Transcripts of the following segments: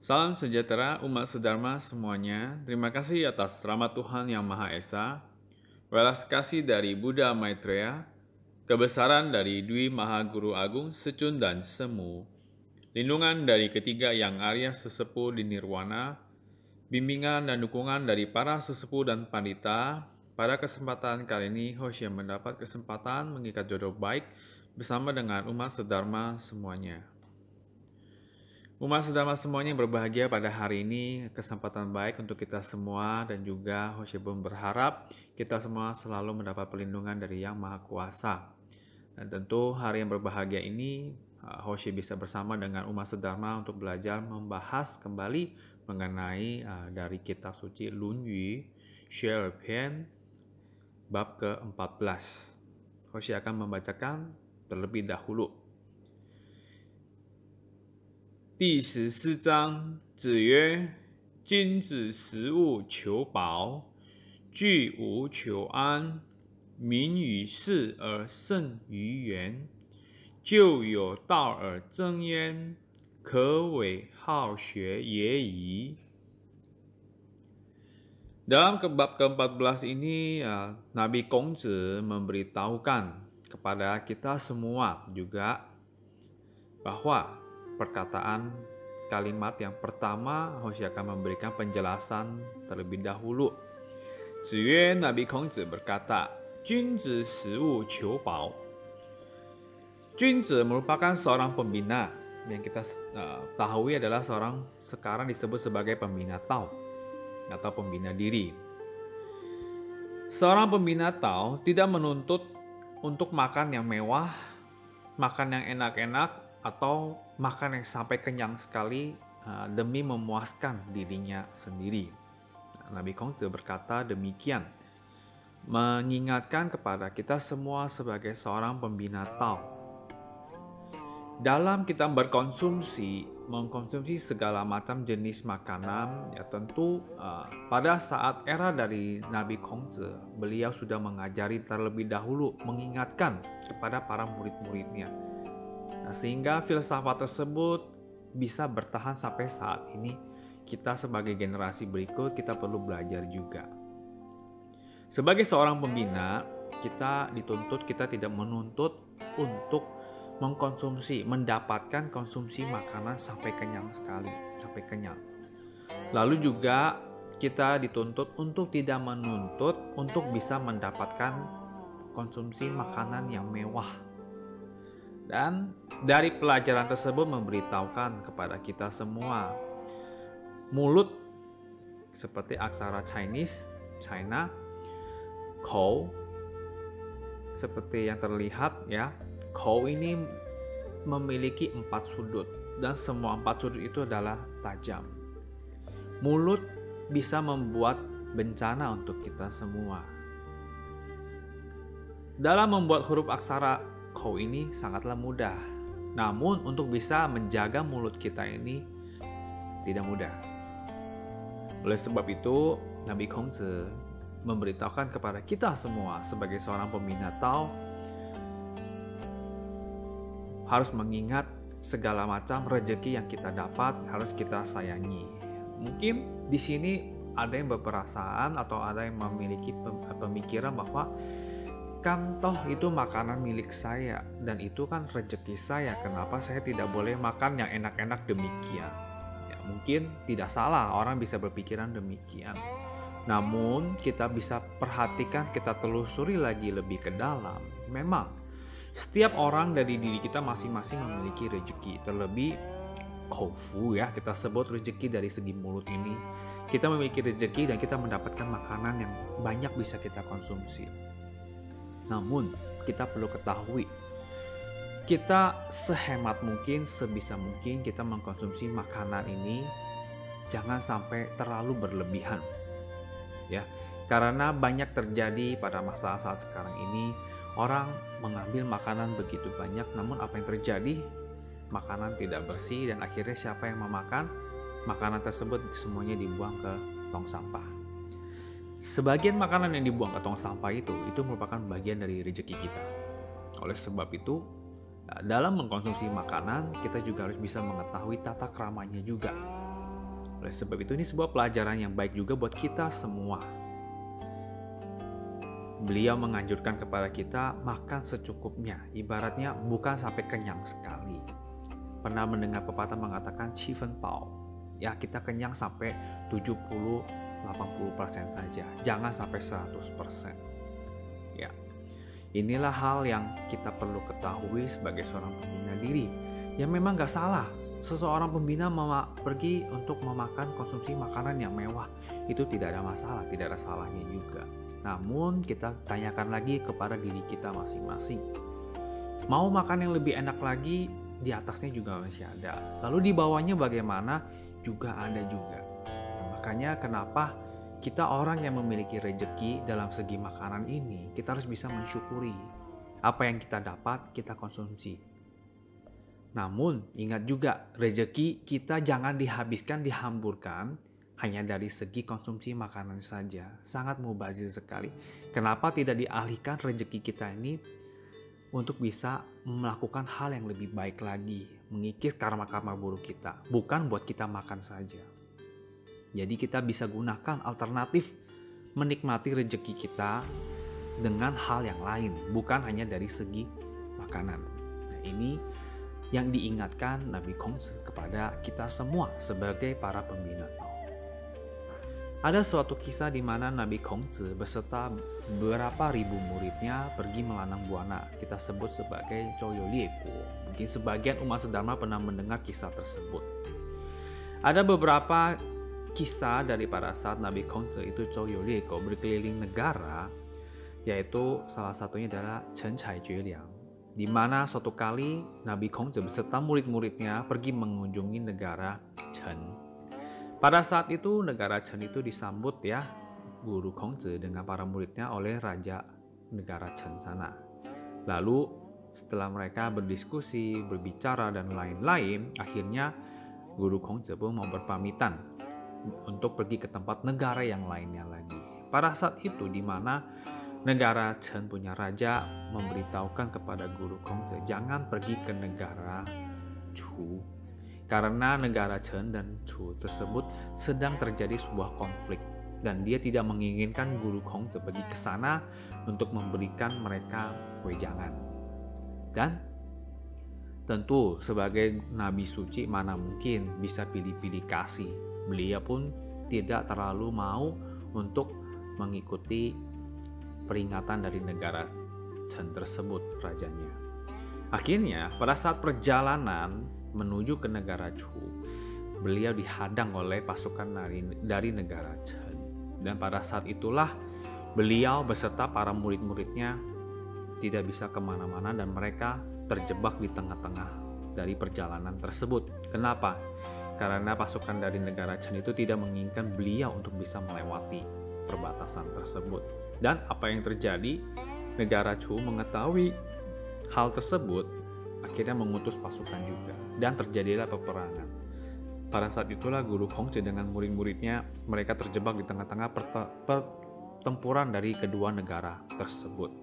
Salam sejahtera umat sedharma semuanya. Terima kasih atas rahmat Tuhan Yang Maha Esa, welas kasih dari Buddha Maitreya, kebesaran dari Dwi Maha Guru Agung Secun dan Semu, lindungan dari ketiga yang Arya sesepuh di Nirwana, bimbingan dan dukungan dari para sesepuh dan pandita. Pada kesempatan kali ini, Hoshia mendapat kesempatan mengikat jodoh baik bersama dengan umat sedharma semuanya. Umat sedama semuanya yang berbahagia pada hari ini, kesempatan baik untuk kita semua dan juga Hoshibun berharap kita semua selalu mendapat perlindungan dari Yang Maha Kuasa. Dan tentu hari yang berbahagia ini, Hoshi bisa bersama dengan umat sedharma untuk belajar membahas kembali mengenai dari kitab suci Lun Yu, Xue Pian, bab ke-14. Hoshi akan membacakan terlebih dahulu. 第14章，子曰：“君子食物求饱，居无求安。民以事而胜于言，就有道而争焉，可谓好学也已。” Dalam bab ke-14 ini, Nabi Kongzi memberitahukan kepada kita semua juga bahwa perkataan kalimat yang pertama, Hoshi akan memberikan penjelasan terlebih dahulu. Ziyue Nabi Kongzi berkata, Junzi shiwu qiu bao. Junzi merupakan seorang pembina yang kita tahu adalah seorang sekarang disebut sebagai pembina Tao atau pembina diri. Seorang pembina Tao tidak menuntut untuk makan yang mewah, makan yang enak-enak, atau makan yang sampai kenyang sekali demi memuaskan dirinya sendiri. Nabi Kongzi berkata demikian, mengingatkan kepada kita semua sebagai seorang pembina Tao. Dalam kita mengkonsumsi segala macam jenis makanan, ya tentu pada saat era dari Nabi Kongzi, beliau sudah mengajari terlebih dahulu, mengingatkan kepada para murid-muridnya. Sehingga filsafat tersebut bisa bertahan sampai saat ini. Kita sebagai generasi berikut, kita perlu belajar juga. Sebagai seorang pembina, kita dituntut, kita tidak menuntut untuk mendapatkan konsumsi makanan sampai kenyang sekali, sampai kenyang. Lalu juga kita dituntut untuk tidak menuntut untuk bisa mendapatkan konsumsi makanan yang mewah. Dan dari pelajaran tersebut memberitahukan kepada kita semua, mulut seperti aksara Chinese, China, kou, seperti yang terlihat ya, kou ini memiliki 4 sudut dan semua 4 sudut itu adalah tajam. Mulut bisa membuat bencana untuk kita semua. Dalam membuat huruf aksara Kou ini sangatlah mudah. Namun untuk bisa menjaga mulut kita ini tidak mudah. Oleh sebab itu, Nabi Kongzi memberitahukan kepada kita semua sebagai seorang pembina Tao harus mengingat segala macam rezeki yang kita dapat harus kita sayangi. Mungkin di sini ada yang berperasaan atau ada yang memiliki pemikiran bahwa kan toh itu makanan milik saya dan itu kan rezeki saya, kenapa saya tidak boleh makan yang enak-enak demikian? Ya, mungkin tidak salah orang bisa berpikiran demikian. Namun kita bisa perhatikan, kita telusuri lagi lebih ke dalam. Memang setiap orang dari diri kita masing-masing memiliki rezeki, terlebih koufu ya, kita sebut rezeki dari segi mulut ini. Kita memiliki rezeki dan kita mendapatkan makanan yang banyak bisa kita konsumsi. Namun, kita perlu ketahui, kita sehemat mungkin, sebisa mungkin kita mengkonsumsi makanan ini jangan sampai terlalu berlebihan. Ya, karena banyak terjadi pada masa saat sekarang ini, orang mengambil makanan begitu banyak, namun apa yang terjadi? Makanan tidak bersih dan akhirnya siapa yang memakan? Makanan tersebut semuanya dibuang ke tong sampah. Sebagian makanan yang dibuang ke tong sampah itu merupakan bagian dari rezeki kita. Oleh sebab itu, dalam mengkonsumsi makanan, kita juga harus bisa mengetahui tata kramanya juga. Oleh sebab itu ini sebuah pelajaran yang baik juga buat kita semua. Beliau menganjurkan kepada kita makan secukupnya, ibaratnya bukan sampai kenyang sekali. Pernah mendengar pepatah mengatakan 七分饱, ya kita kenyang sampai 70-80% saja, jangan sampai 100%. Ya, inilah hal yang kita perlu ketahui sebagai seorang pembina diri. Ya memang gak salah, seseorang pembina pergi untuk memakan konsumsi makanan yang mewah. Itu tidak ada masalah, tidak ada salahnya juga. Namun kita tanyakan lagi kepada diri kita masing-masing. Mau makan yang lebih enak lagi, di atasnya juga masih ada. Lalu di bawahnya bagaimana? Juga ada juga. Nah, makanya kenapa kita orang yang memiliki rejeki dalam segi makanan ini, kita harus bisa mensyukuri. Apa yang kita dapat, kita konsumsi. Namun, ingat juga, rejeki kita jangan dihabiskan, dihamburkan, hanya dari segi konsumsi makanan saja. Sangat mubazir sekali. Kenapa tidak dialihkan rejeki kita ini untuk bisa melakukan hal yang lebih baik lagi, mengikis karma-karma buruk kita, bukan buat kita makan saja. Jadi kita bisa gunakan alternatif menikmati rejeki kita dengan hal yang lain, bukan hanya dari segi makanan. Nah, ini yang diingatkan Nabi Kongzi kepada kita semua sebagai para pembina. Ada suatu kisah di mana Nabi Kongzi beserta beberapa ribu muridnya pergi melanang buana. Kita sebut sebagai Zhouyu Lieguo. Mungkin sebagian umat sedharma pernah mendengar kisah tersebut. Ada beberapa kisah dari pada saat Nabi Kongzi itu Zhouyu Lieguo berkeliling negara, yaitu salah satunya adalah Chen Cai Jue Liang, di mana suatu kali Nabi Kongzi beserta murid-muridnya pergi mengunjungi negara Chen. Pada saat itu negara Chen itu disambut ya guru Kongzi dengan para muridnya oleh raja negara Chen sana. Lalu setelah mereka berdiskusi, berbicara dan lain-lain, akhirnya guru Kongzi pun mau berpamitan untuk pergi ke tempat negara yang lainnya lagi. Pada saat itu di mana negara Chen punya raja memberitahukan kepada guru Kongzi jangan pergi ke negara Chu. Karena negara Chen dan Chu tersebut sedang terjadi sebuah konflik dan dia tidak menginginkan guru Kongzi pergi ke sana untuk memberikan mereka wejangan. Dan tentu sebagai nabi suci mana mungkin bisa pilih-pilih kasih. Beliau pun tidak terlalu mau untuk mengikuti peringatan dari negara Chen tersebut rajanya. Akhirnya pada saat perjalanan menuju ke negara Chu, beliau dihadang oleh pasukan dari negara Chen. Dan pada saat itulah beliau beserta para murid-muridnya tidak bisa kemana-mana dan mereka terjebak di tengah-tengah dari perjalanan tersebut. Kenapa? Karena pasukan dari negara Chen itu tidak menginginkan beliau untuk bisa melewati perbatasan tersebut. Dan apa yang terjadi? Negara Chu mengetahui hal tersebut, akhirnya mengutus pasukan juga. Dan terjadilah peperangan. Pada saat itulah guru Kongzi dengan murid-muridnya, mereka terjebak di tengah-tengah pertempuran dari kedua negara tersebut.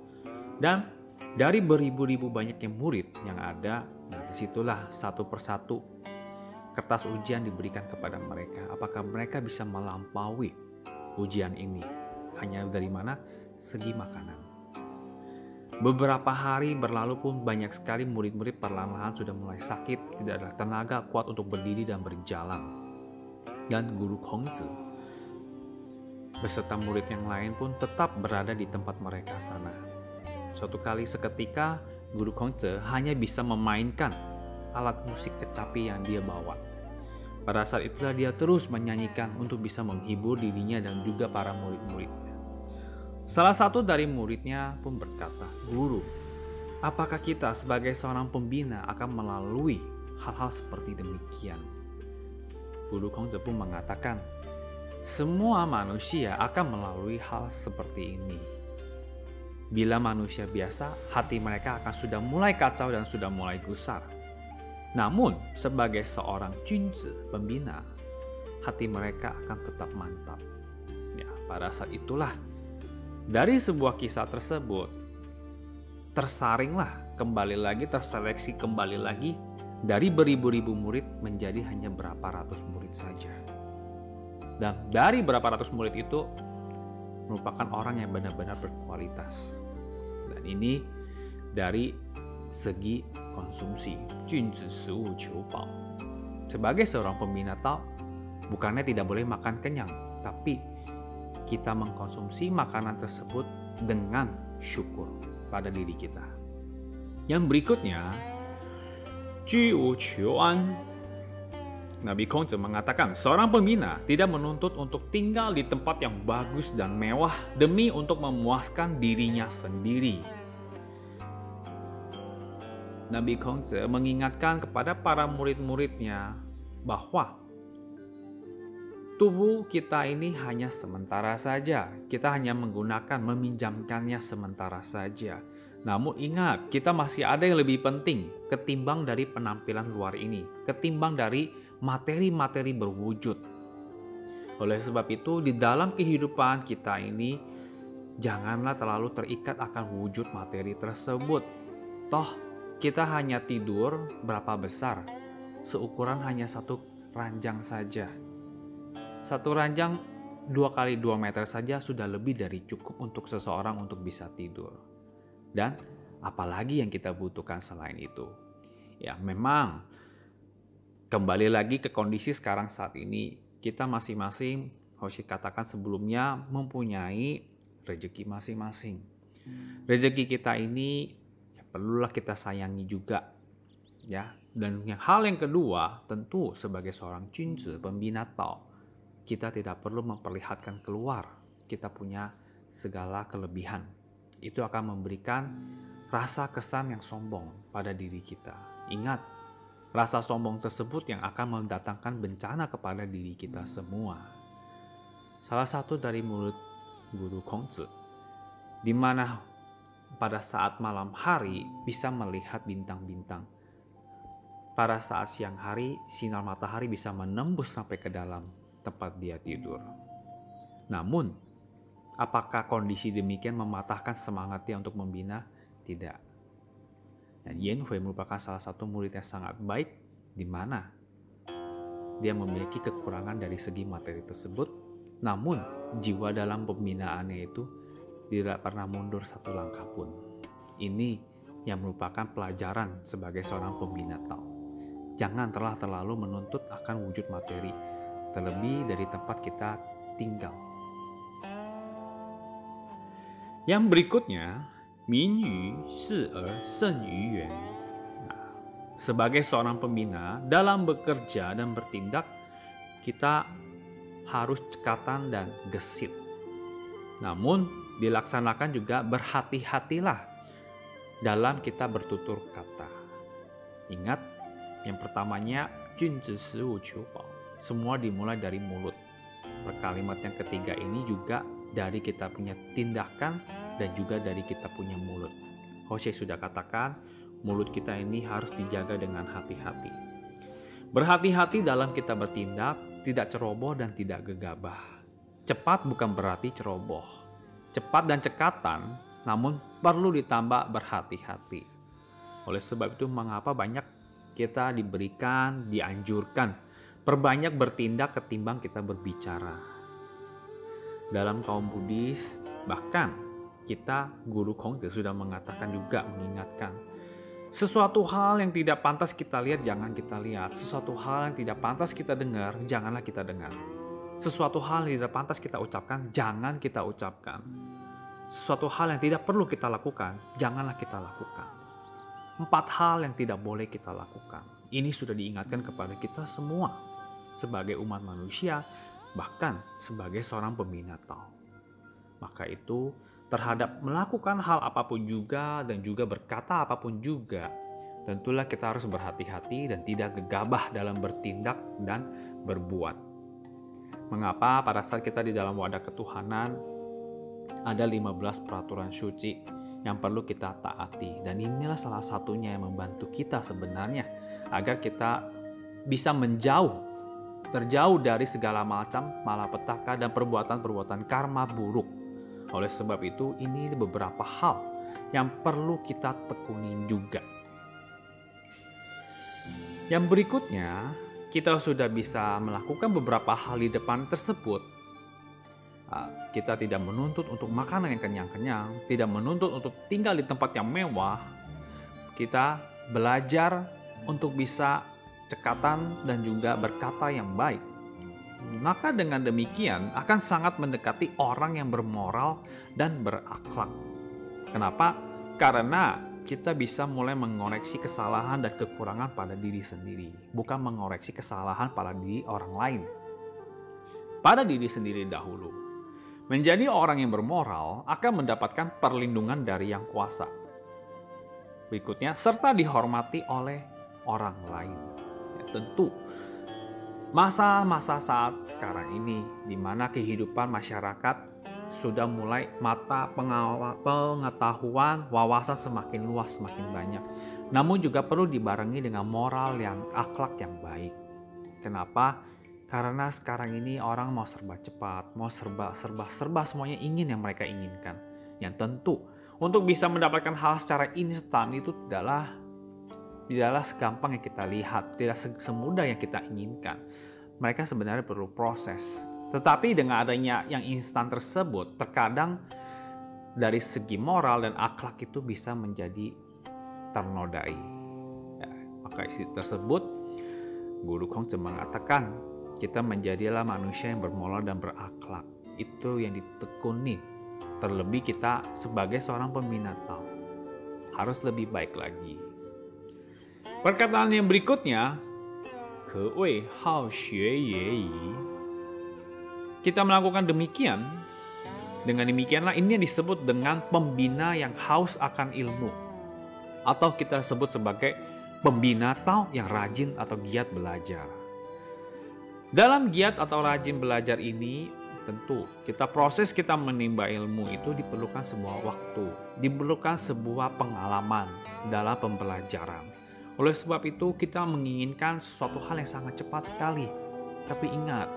Dan dari beribu-ribu banyaknya murid yang ada, nah disitulah satu persatu kertas ujian diberikan kepada mereka. Apakah mereka bisa melampaui ujian ini? Hanya dari mana? Segi makanan. Beberapa hari berlalu pun banyak sekali murid-murid perlahan-lahan sudah mulai sakit, tidak ada tenaga kuat untuk berdiri dan berjalan. Dan guru Kongzi beserta murid yang lain pun tetap berada di tempat mereka sana. Suatu kali seketika guru Kongzi hanya bisa memainkan alat musik kecapi yang dia bawa. Pada saat itulah dia terus menyanyikan untuk bisa menghibur dirinya dan juga para murid-muridnya. Salah satu dari muridnya pun berkata, "Guru, apakah kita sebagai seorang pembina akan melalui hal-hal seperti demikian?" Guru Kongzi pun mengatakan, "Semua manusia akan melalui hal seperti ini. Bila manusia biasa, hati mereka akan sudah mulai kacau dan sudah mulai gusar. Namun, sebagai seorang junzi, pembina, hati mereka akan tetap mantap." Ya, pada saat itulah dari sebuah kisah tersebut tersaringlah kembali lagi, terseleksi kembali lagi dari beribu-ribu murid menjadi hanya berapa ratus murid saja. Dan dari berapa ratus murid itu merupakan orang yang benar-benar berkualitas. Dan ini dari segi konsumsi. Sebagai seorang pembina Tao, bukannya tidak boleh makan kenyang, tapi kita mengkonsumsi makanan tersebut dengan syukur pada diri kita. Yang berikutnya, Nabi Kongzi mengatakan, seorang pembina tidak menuntut untuk tinggal di tempat yang bagus dan mewah demi untuk memuaskan dirinya sendiri. Nabi Kongzi mengingatkan kepada para murid-muridnya bahwa tubuh kita ini hanya sementara saja. Kita hanya meminjamkannya sementara saja. Namun ingat, kita masih ada yang lebih penting ketimbang dari penampilan luar ini, ketimbang dari materi-materi berwujud. Oleh sebab itu, di dalam kehidupan kita ini, janganlah terlalu terikat akan wujud materi tersebut. Toh, kita hanya tidur berapa besar? Seukuran hanya satu ranjang saja. Satu ranjang 2 x 2 meter saja sudah lebih dari cukup untuk seseorang untuk bisa tidur. Dan apalagi yang kita butuhkan selain itu? Ya memang kembali lagi ke kondisi sekarang saat ini, kita masing-masing, Hoshi katakan sebelumnya, mempunyai rezeki masing-masing. Rezeki kita ini ya, perlulah kita sayangi juga. Ya. Dan hal yang kedua, tentu sebagai seorang Junzi, pembina Tao, kita tidak perlu memperlihatkan keluar kita punya segala kelebihan. Itu akan memberikan rasa kesan yang sombong pada diri kita. Ingat, rasa sombong tersebut yang akan mendatangkan bencana kepada diri kita semua. Salah satu dari murid guru Kongzi, di mana pada saat malam hari bisa melihat bintang-bintang. Pada saat siang hari, sinar matahari bisa menembus sampai ke dalam tempat dia tidur. Namun, apakah kondisi demikian mematahkan semangatnya untuk membina? Tidak. Dan Yan Hui merupakan salah satu murid yang sangat baik, di mana dia memiliki kekurangan dari segi materi tersebut, namun jiwa dalam pembinaannya itu tidak pernah mundur satu langkah pun. Ini yang merupakan pelajaran sebagai seorang pembina Tao. Jangan terlalu menuntut akan wujud materi, terlebih dari tempat kita tinggal. Yang berikutnya, Minyu Si Shen Yu Yuan. Sebagai seorang pembina, dalam bekerja dan bertindak, kita harus cekatan dan gesit. Namun, dilaksanakan juga berhati-hatilah dalam kita bertutur kata. Ingat, yang pertamanya, Junzi Shiwu Qiubao. Semua dimulai dari mulut. Kalimat yang ketiga ini juga dari kita punya tindakan dan juga dari kita punya mulut. Hoshi sudah katakan, mulut kita ini harus dijaga dengan hati-hati. Berhati-hati dalam kita bertindak, tidak ceroboh dan tidak gegabah. Cepat bukan berarti ceroboh. Cepat dan cekatan, namun perlu ditambah berhati-hati. Oleh sebab itu, mengapa banyak kita diberikan, dianjurkan, perbanyak bertindak ketimbang kita berbicara. Dalam kaum Buddhis, bahkan kita, Guru Kongzi sudah mengatakan juga, mengingatkan, sesuatu hal yang tidak pantas kita lihat, jangan kita lihat. Sesuatu hal yang tidak pantas kita dengar, janganlah kita dengar. Sesuatu hal yang tidak pantas kita ucapkan, jangan kita ucapkan. Sesuatu hal yang tidak perlu kita lakukan, janganlah kita lakukan. 4 hal yang tidak boleh kita lakukan. Ini sudah diingatkan kepada kita semua sebagai umat manusia, bahkan sebagai seorang pembina Tao. Maka itu terhadap melakukan hal apapun juga dan juga berkata apapun juga, tentulah kita harus berhati-hati dan tidak gegabah dalam bertindak dan berbuat. Mengapa pada saat kita di dalam wadah ketuhanan ada 15 peraturan suci yang perlu kita taati, dan inilah salah satunya yang membantu kita sebenarnya agar kita bisa terjauh dari segala macam malapetaka dan perbuatan-perbuatan karma buruk. Oleh sebab itu, ini beberapa hal yang perlu kita tekuni juga. Yang berikutnya, kita sudah bisa melakukan beberapa hal di depan tersebut, kita tidak menuntut untuk makanan yang kenyang-kenyang, tidak menuntut untuk tinggal di tempat yang mewah. Kita belajar untuk bisa cekatan dan juga berkata yang baik. Maka dengan demikian akan sangat mendekati orang yang bermoral dan berakhlak. Kenapa? Karena kita bisa mulai mengoreksi kesalahan dan kekurangan pada diri sendiri, bukan mengoreksi kesalahan pada diri orang lain. Pada diri sendiri dahulu. Menjadi orang yang bermoral akan mendapatkan perlindungan dari yang kuasa. Berikutnya, serta dihormati oleh orang lain. Ya, tentu, masa-masa saat sekarang ini, di mana kehidupan masyarakat sudah mulai mata pengetahuan, wawasan semakin luas, semakin banyak. Namun juga perlu dibarengi dengan moral yang akhlak yang baik. Kenapa? Karena sekarang ini orang mau serba cepat, mau serba semuanya ingin yang mereka inginkan. Yang tentu untuk bisa mendapatkan hal secara instan itu tidaklah segampang yang kita lihat, tidak semudah yang kita inginkan. Mereka sebenarnya perlu proses. Tetapi dengan adanya yang instan tersebut, terkadang dari segi moral dan akhlak itu bisa menjadi ternodai. Ya, maka isi tersebut, Guru Kongzi mengatakan, kita menjadilah manusia yang bermoral dan berakhlak. Itu yang ditekuni. Terlebih kita sebagai seorang pembina Tao harus lebih baik lagi. Perkataan yang berikutnya, ke wei hao xue ye yi. Kita melakukan demikian. Dengan demikianlah ini yang disebut dengan pembina yang haus akan ilmu. Atau kita sebut sebagai pembina Tao yang rajin atau giat belajar. Dalam giat atau rajin belajar ini, tentu kita menimba ilmu itu diperlukan sebuah waktu, diperlukan sebuah pengalaman dalam pembelajaran. Oleh sebab itu kita menginginkan sesuatu hal yang sangat cepat sekali. Tapi ingat,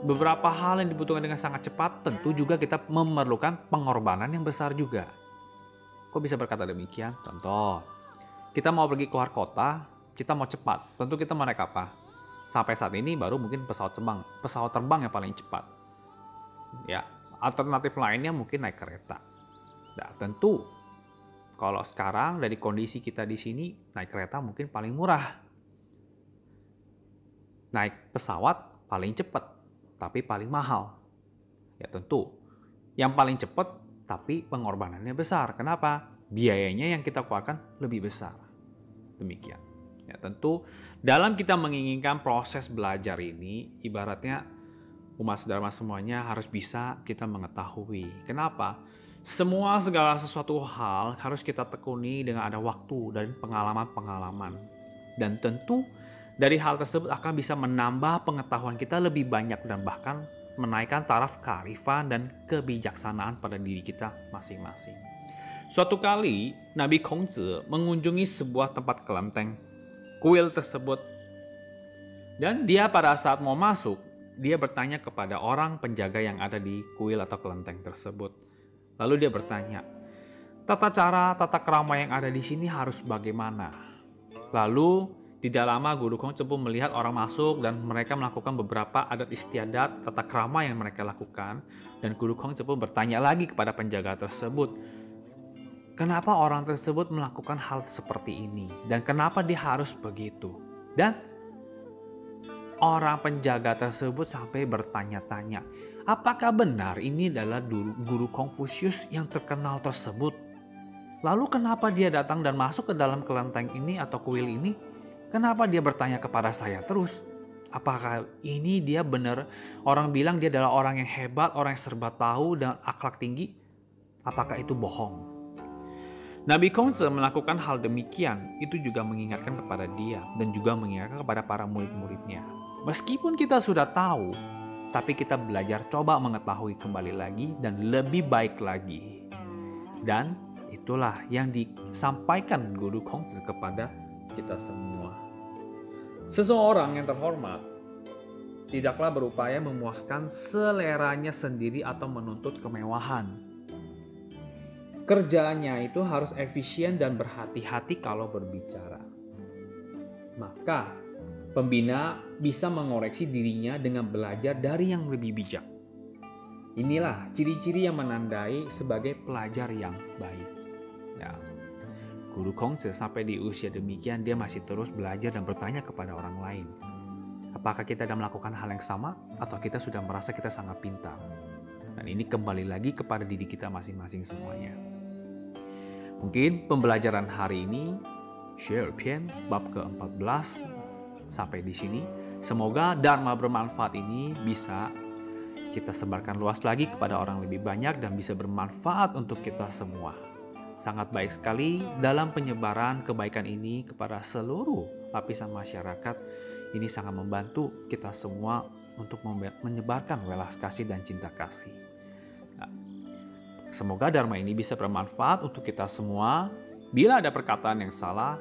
beberapa hal yang dibutuhkan dengan sangat cepat tentu juga kita memerlukan pengorbanan yang besar juga. Kok bisa berkata demikian? Contoh, kita mau pergi keluar kota, kita mau cepat. Tentu kita mau naik apa? Sampai saat ini baru mungkin pesawat terbang yang paling cepat. Ya, alternatif lainnya mungkin naik kereta. Nah, tentu kalau sekarang dari kondisi kita di sini naik kereta mungkin paling murah. Naik pesawat paling cepat, tapi paling mahal. Ya tentu, yang paling cepat tapi pengorbanannya besar. Kenapa? Biayanya yang kita keluarkan lebih besar. Demikian. Ya tentu, dalam kita menginginkan proses belajar ini, ibaratnya umat dharma semuanya harus bisa kita mengetahui. Kenapa? Segala sesuatu hal harus kita tekuni dengan ada waktu dan pengalaman-pengalaman. Dan tentu dari hal tersebut akan bisa menambah pengetahuan kita lebih banyak dan bahkan menaikkan taraf kearifan dan kebijaksanaan pada diri kita masing-masing. Suatu kali Nabi Kongzi mengunjungi sebuah tempat kelenteng, kuil tersebut. Dan dia pada saat mau masuk, dia bertanya kepada orang penjaga yang ada di kuil atau kelenteng tersebut. Lalu dia bertanya, tata krama yang ada di sini harus bagaimana? Lalu tidak lama Guru Kongzi pun melihat orang masuk dan mereka melakukan beberapa adat istiadat tata krama yang mereka lakukan. Dan Guru Kongzi pun bertanya lagi kepada penjaga tersebut, kenapa orang tersebut melakukan hal seperti ini? Dan kenapa dia harus begitu? Dan orang penjaga tersebut sampai bertanya-tanya, apakah benar ini adalah Guru Konfusius yang terkenal tersebut? Lalu kenapa dia datang dan masuk ke dalam kelenteng ini atau kuil ini? Kenapa dia bertanya kepada saya terus? Apakah ini dia benar? Orang bilang dia adalah orang yang hebat, orang yang serba tahu dan akhlak tinggi. Apakah itu bohong? Nabi Kongzi melakukan hal demikian, itu juga mengingatkan kepada dia dan juga mengingatkan kepada para murid-muridnya. Meskipun kita sudah tahu, tapi kita belajar coba mengetahui kembali lagi dan lebih baik lagi. Dan itulah yang disampaikan Guru Kongzi kepada kita semua. Seseorang yang terhormat tidaklah berupaya memuaskan seleranya sendiri atau menuntut kemewahan. Kerjaannya itu harus efisien dan berhati-hati kalau berbicara. Maka Pembina bisa mengoreksi dirinya dengan belajar dari yang lebih bijak. Inilah ciri-ciri yang menandai sebagai pelajar yang baik. Ya. Guru Kongzi sampai di usia demikian dia masih terus belajar dan bertanya kepada orang lain. Apakah kita sedang melakukan hal yang sama atau kita sudah merasa kita sangat pintar? Dan ini kembali lagi kepada diri kita masing-masing semuanya. Mungkin pembelajaran hari ini Share Pian bab ke-14 sampai di sini. Semoga Dharma bermanfaat ini bisa kita sebarkan luas lagi kepada orang lebih banyak dan bisa bermanfaat untuk kita semua. Sangat baik sekali dalam penyebaran kebaikan ini kepada seluruh lapisan masyarakat. Ini sangat membantu kita semua untuk menyebarkan welas kasih dan cinta kasih. Nah, semoga Dharma ini bisa bermanfaat untuk kita semua. Bila ada perkataan yang salah,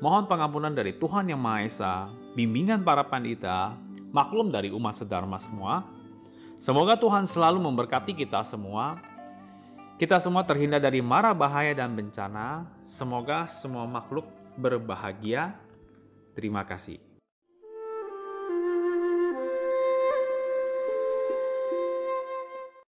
mohon pengampunan dari Tuhan Yang Maha Esa, bimbingan para pandita, maklum dari umat sedharma semua. Semoga Tuhan selalu memberkati kita semua. Kita semua terhindar dari mara bahaya dan bencana. Semoga semua makhluk berbahagia. Terima kasih.